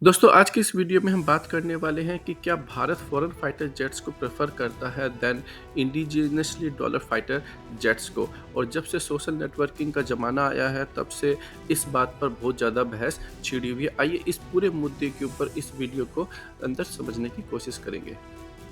दोस्तों आज की इस वीडियो में हम बात करने वाले हैं कि क्या भारत फॉरेन फाइटर जेट्स को प्रेफर करता है देन इंडिजिनसली डॉलर फाइटर जेट्स को। और जब से सोशल नेटवर्किंग का ज़माना आया है तब से इस बात पर बहुत ज़्यादा बहस छिड़ी हुई है। आइए इस पूरे मुद्दे के ऊपर इस वीडियो को अंदर समझने की कोशिश करेंगे।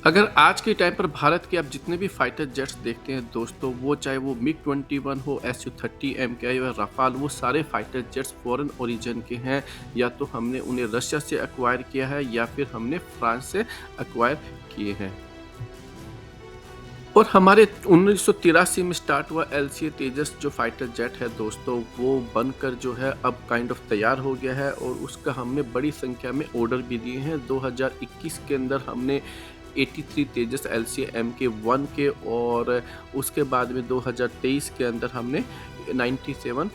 अगर आज के टाइम पर भारत के आप जितने भी फाइटर जेट्स देखते हैं दोस्तों, वो चाहे वो मिग-21 हो, SU-30 MKI या राफाल, वो सारे फाइटर जेट्स फॉरेन ओरिजिन के हैं। या तो हमने उन्हें रशिया से एक्वायर किया है या फिर हमने फ्रांस से एक्वायर किए हैं। और हमारे 1983 में स्टार्ट हुआ LCA तेजस जो फाइटर जेट है दोस्तों, वो बनकर जो है अब काइंड ऑफ तैयार हो गया है और उसका हमने बड़ी संख्या में ऑर्डर भी दिए हैं। 2021 के अंदर हमने 83 तेजस LCA MK1 के, और उसके बाद में 2023 के अंदर हमने 97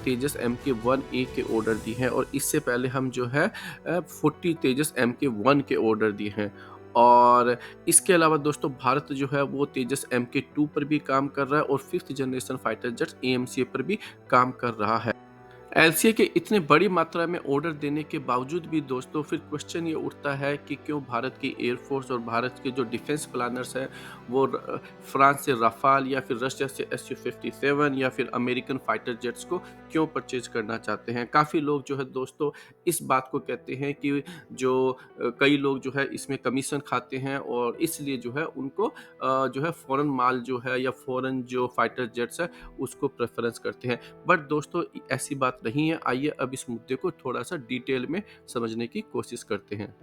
तेजस MK1A के ऑर्डर दिए हैं। और इससे पहले हम जो है 40 तेजस MK1 के ऑर्डर दिए हैं। और इसके अलावा दोस्तों भारत जो है वो तेजस MK2 पर भी काम कर रहा है और 5th generation fighter jets AMCA पर भी काम कर रहा है। एलसीए के इतने बड़ी मात्रा में ऑर्डर देने के बावजूद भी दोस्तों फिर क्वेश्चन ये उठता है कि क्यों भारत की एयरफोर्स और भारत के जो डिफेंस प्लानर्स हैं वो फ्रांस से राफाल या फिर रशिया से SU-57 या फिर अमेरिकन फाइटर जेट्स को क्यों परचेज करना चाहते हैं। काफ़ी लोग जो है दोस्तों इस बात को कहते हैं कि जो कई लोग जो है इसमें कमीशन खाते हैं और इसलिए जो है उनको जो है फॉरेन माल जो है या फॉरेन जो फाइटर जेट्स है उसको प्रेफरेंस करते हैं। बट दोस्तों ऐसी बात नहीं है। आइए अब इस मुद्दे को थोड़ा सा डिटेल में समझने की कोशिश करते हैं।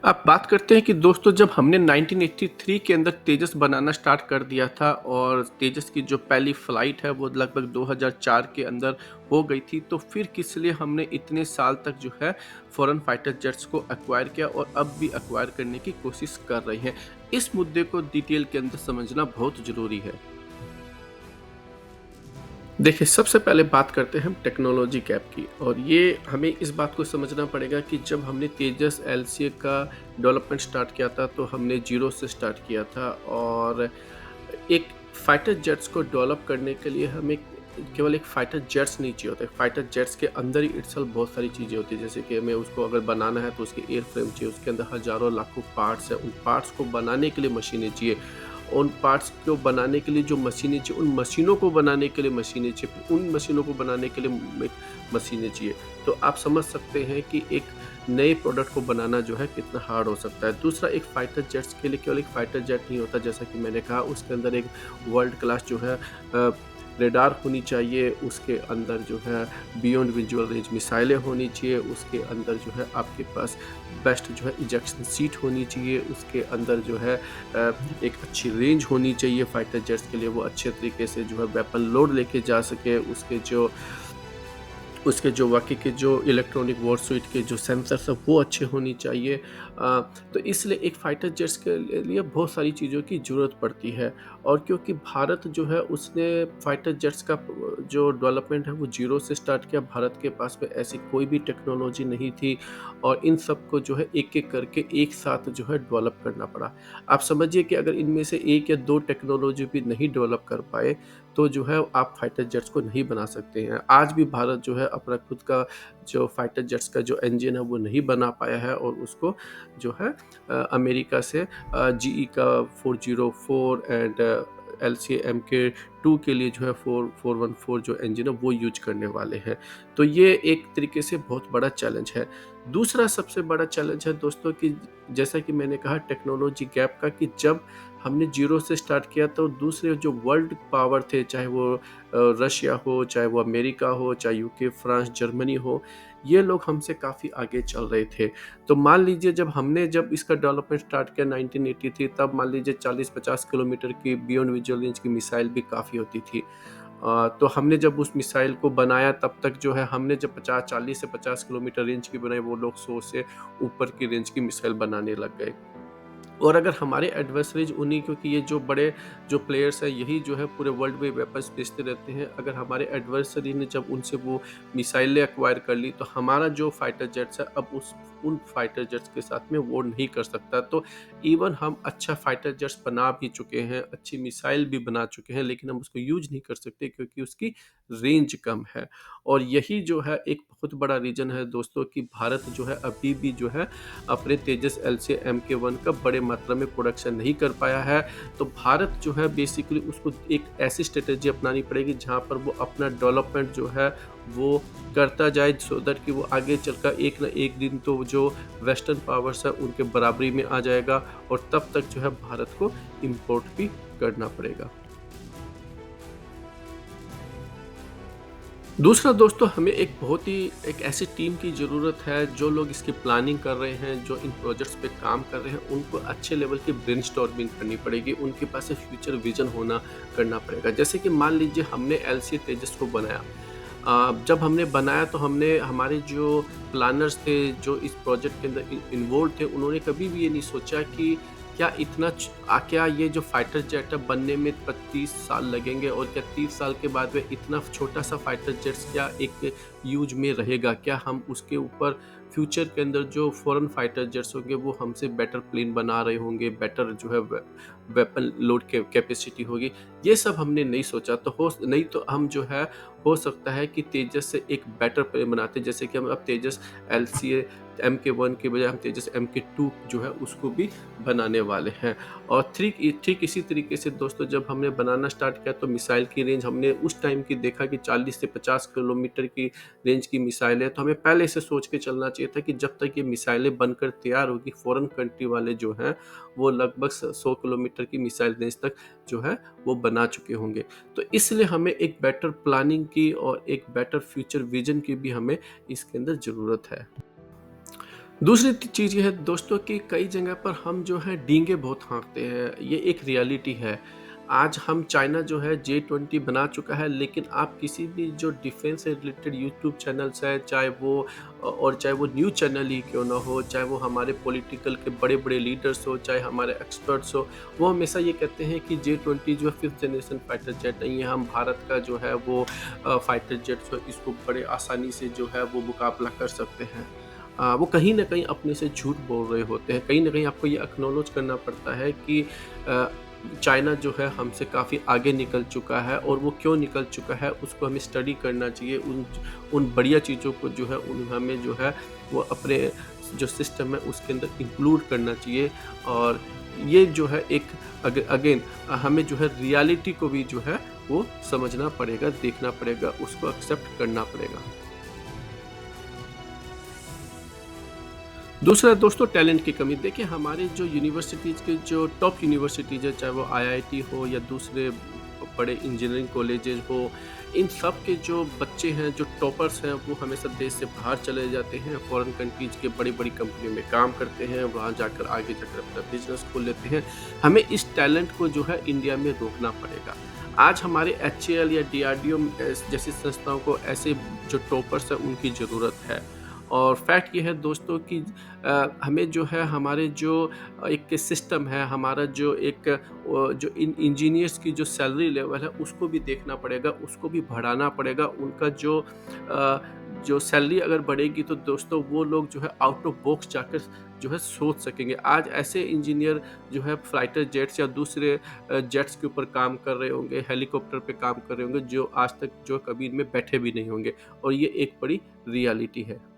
अब बात करते हैं कि दोस्तों जब हमने 1983 के अंदर तेजस बनाना स्टार्ट कर दिया था और तेजस की जो पहली फ्लाइट है वो लगभग 2004 के अंदर हो गई थी, तो फिर किस लिए हमने इतने साल तक जो है फॉरेन फाइटर जेट्स को एक्वायर किया और अब भी एक्वायर करने की कोशिश कर रहे हैं। इस मुद्दे को डिटेल के अंदर समझना बहुत ज़रूरी है। देखिए, सबसे पहले बात करते हैं हम टेक्नोलॉजी गैप की, और ये हमें इस बात को समझना पड़ेगा कि जब हमने तेजस LCA का डेवलपमेंट स्टार्ट किया था तो हमने ज़ीरो से स्टार्ट किया था। और एक फाइटर जेट्स को डेवलप करने के लिए हमें केवल एक फाइटर जेट्स नहीं चाहिए होता है। फाइटर जेट्स के अंदर ही इटसेल्फ बहुत सारी चीज़ें होती हैं, जैसे कि हमें उसको अगर बनाना है तो उसके एयरफ्रेम चाहिए, उसके अंदर हज़ारों लाखों पार्ट्स हैं, उन पार्ट्स को बनाने के लिए मशीनें चाहिए। उन पार्ट्स को बनाने के लिए जो मशीनें चाहिए, उन मशीनों को बनाने के लिए मशीनें चाहिए, फिर उन मशीनों को बनाने के लिए मशीनें चाहिए। तो आप समझ सकते हैं कि एक नए प्रोडक्ट को बनाना जो है कितना हार्ड हो सकता है। दूसरा, एक फाइटर जेट्स के लिए केवल एक फाइटर जेट नहीं होता, जैसा कि मैंने कहा उसके अंदर एक वर्ल्ड क्लास जो है रेडार होनी चाहिए, उसके अंदर जो है बियॉन्ड विजुअल रेंज मिसाइलें होनी चाहिए, उसके अंदर जो है आपके पास बेस्ट जो है इजेक्शन सीट होनी चाहिए, उसके अंदर जो है एक अच्छी रेंज होनी चाहिए फाइटर जेट्स के लिए, वो अच्छे तरीके से जो है वेपन लोड लेके जा सके, उसके जो बाकी के जो इलेक्ट्रॉनिक वॉर सुइट के जो सेंसर्स हैं वो अच्छे होनी चाहिए। तो इसलिए एक फाइटर जेट्स के लिए बहुत सारी चीज़ों की ज़रूरत पड़ती है। और क्योंकि भारत जो है उसने फाइटर जेट्स का जो डेवलपमेंट है वो ज़ीरो से स्टार्ट किया, भारत के पास में ऐसी कोई भी टेक्नोलॉजी नहीं थी और इन सब को जो है एक-एक करके एक साथ जो है डेवलप करना पड़ा। आप समझिए कि अगर इनमें से 1 या 2 टेक्नोलॉजी भी नहीं डेवलप कर पाए तो जो है आप फाइटर जेट्स को नहीं बना सकते हैं। आज भी भारत जो है अपना खुद का जो फाइटर जेट्स का जो इंजन है वो नहीं बना पाया है और उसको जो है अमेरिका से GE का 404 एंड LCA MK2 के लिए जो है 414 जो इंजन है वो यूज करने वाले हैं। तो ये एक तरीके से बहुत बड़ा चैलेंज है। दूसरा सबसे बड़ा चैलेंज है दोस्तों कि जैसा कि मैंने कहा टेक्नोलॉजी गैप का, कि जब हमने ज़ीरो से स्टार्ट किया तो दूसरे जो वर्ल्ड पावर थे, चाहे वो रशिया हो, चाहे वो अमेरिका हो, चाहे यूके, फ्रांस, जर्मनी हो, ये लोग हमसे काफ़ी आगे चल रहे थे। तो मान लीजिए जब इसका डेवलपमेंट स्टार्ट किया 1983, तब मान लीजिए 40-50 किलोमीटर की बियॉन्ड विजुअल रेंज की मिसाइल भी काफ़ी होती थी। तो हमने जब उस मिसाइल को बनाया तब तक जो है हमने जब 40 से 50 किलोमीटर रेंज की बनाई, वो लोग 100 से ऊपर की रेंज की मिसाइल बनाने लग गए। और अगर हमारे एडवर्सरीज उन्हीं, क्योंकि ये जो बड़े जो प्लेयर्स हैं यही जो है पूरे वर्ल्ड में वेपन्स बेचते रहते हैं, अगर हमारे एडवर्सरी ने जब उनसे वो मिसाइलें एक्वायर कर ली तो हमारा जो फाइटर जेट्स है अब उस उन फाइटर जेट्स के साथ में वो नहीं कर सकता। तो इवन हम अच्छा फाइटर जेट्स बना भी चुके हैं, अच्छी मिसाइल भी बना चुके हैं, लेकिन हम उसको यूज नहीं कर सकते क्योंकि उसकी रेंज कम है। और यही जो है एक बहुत बड़ा रीजन है दोस्तों कि भारत जो है अभी भी जो है अपने तेजस LCA Mk1 का बड़े मात्रा में प्रोडक्शन नहीं कर पाया है। तो भारत जो है बेसिकली उसको एक ऐसी स्ट्रेटेजी अपनानी पड़ेगी जहाँ पर वो अपना डेवलपमेंट जो है वो करता जाए, सो दैट कि वो आगे चलकर एक ना एक दिन तो जो वेस्टर्न पावर्स है उनके बराबरी में आ जाएगा, और तब तक जो है भारत को इम्पोर्ट भी करना पड़ेगा। दूसरा दोस्तों, हमें एक बहुत ही एक ऐसी टीम की ज़रूरत है जो लोग इसकी प्लानिंग कर रहे हैं, जो इन प्रोजेक्ट्स पे काम कर रहे हैं, उनको अच्छे लेवल की ब्रेनस्टॉर्मिंग करनी पड़ेगी, उनके पास एक फ्यूचर विजन होना करना पड़ेगा। जैसे कि मान लीजिए हमने LCA तेजस को बनाया। जब हमने बनाया तो हमने हमारे जो प्लानर्स थे, जो इस प्रोजेक्ट के अंदर इन्वॉल्व थे, उन्होंने कभी भी ये नहीं सोचा कि क्या ये जो फाइटर जेट है बनने में 30 साल लगेंगे, और क्या 30 साल के बाद में इतना छोटा-सा फाइटर जेट्स क्या एक यूज़ में रहेगा? क्या हम उसके ऊपर फ्यूचर के अंदर जो फ़ॉरेन फाइटर जेट्स होंगे वो हमसे बेटर प्लेन बना रहे होंगे, बेटर जो है वेपन लोड के कैपेसिटी होगी। ये सब हमने नहीं सोचा, तो हो नहीं तो हम जो है हो सकता है कि तेजस से एक बेटर प्लेन बनाते, जैसे कि हम अब तेजस LCA Mk1 के बजाय हम तेजस Mk2 जो है उसको भी बनाने वाले हैं। और ठीक इसी तरीके से दोस्तों, जब हमने बनाना स्टार्ट किया तो मिसाइल की रेंज हमने उस टाइम की देखा कि 40 से 50 किलोमीटर की रेंज की मिसाइल है, तो हमें पहले से सोच के चलना चाहिए था कि जब तक ये मिसाइलें बनकर तैयार होगी, फॉरेन कंट्री वाले जो हैं वो लगभग 100 किलोमीटर की मिसाइल रेंज तक जो है वो बना चुके होंगे। तो इसलिए हमें एक बेटर प्लानिंग की और एक बेटर फ्यूचर विजन की भी हमें इसके अंदर ज़रूरत है। दूसरी चीज़ ये है दोस्तों कि कई जगह पर हम जो है डींगे बहुत हाँकते हैं, ये एक रियलिटी है। आज हम चाइना जो है J20 बना चुका है, लेकिन आप किसी भी जो डिफेंस से रिलेटेड यूट्यूब चैनल्स हैं, चाहे वो न्यूज़ चैनल ही क्यों ना हो, चाहे वो हमारे पॉलिटिकल के बड़े-बड़े लीडर्स हो, चाहे हमारे एक्सपर्ट्स हो, वो हमेशा ये कहते हैं कि J20 जो है 5th जनरेशन फाइटर जेट नहीं है, हम भारत का जो है वो फाइटर जेट्स हो इसको बड़े आसानी से जो है वो मुकाबला कर सकते हैं। वो कहीं न कहीं अपने से झूठ बोल रहे होते हैं। कहीं न कहीं आपको ये एक्नॉलेज करना पड़ता है कि अ, चाइना जो है हमसे काफ़ी आगे निकल चुका है, और वो क्यों निकल चुका है उसको हमें स्टडी करना चाहिए। उन उन बढ़िया चीज़ों को जो है हमें जो है वो अपने जो सिस्टम है उसके अंदर इंक्लूड करना चाहिए। और ये जो है एक अगेन हमें जो है रियलिटी को भी जो है वो समझना पड़ेगा, देखना पड़ेगा, उसको एक्सेप्ट करना पड़ेगा। दूसरा दोस्तों, टैलेंट की कमी। देखिए हमारे जो यूनिवर्सिटीज़ के जो टॉप यूनिवर्सिटीज़ है, चाहे वो IIT हो या दूसरे बड़े इंजीनियरिंग कॉलेजेस हो, इन सब के जो बच्चे हैं, जो टॉपर्स हैं, वो हमेशा देश से बाहर चले जाते हैं, फॉरेन कंट्रीज़ के बड़ी-बड़ी कंपनियों में काम करते हैं, वहाँ जाकर आगे जाकर अपना बिज़नेस खोल लेते हैं। हमें इस टैलेंट को जो है इंडिया में रोकना पड़ेगा। आज हमारे HAL या DRDO जैसी संस्थाओं को ऐसे जो टॉपर्स हैं उनकी ज़रूरत है। और फैक्ट ये है दोस्तों कि हमें जो है हमारे जो एक सिस्टम है, हमारा जो एक जो इंजीनियर्स की जो सैलरी लेवल है उसको भी देखना पड़ेगा, उसको भी बढ़ाना पड़ेगा। उनका जो सैलरी अगर बढ़ेगी तो दोस्तों वो लोग जो है आउट ऑफ बॉक्स जाकर जो है सोच सकेंगे। आज ऐसे इंजीनियर जो है फाइटर जेट्स या दूसरे जेट्स के ऊपर काम कर रहे होंगे, हेलीकॉप्टर पे काम कर रहे होंगे, जो आज तक जो कभी इनमें बैठे भी नहीं होंगे, और ये एक बड़ी रियलिटी है।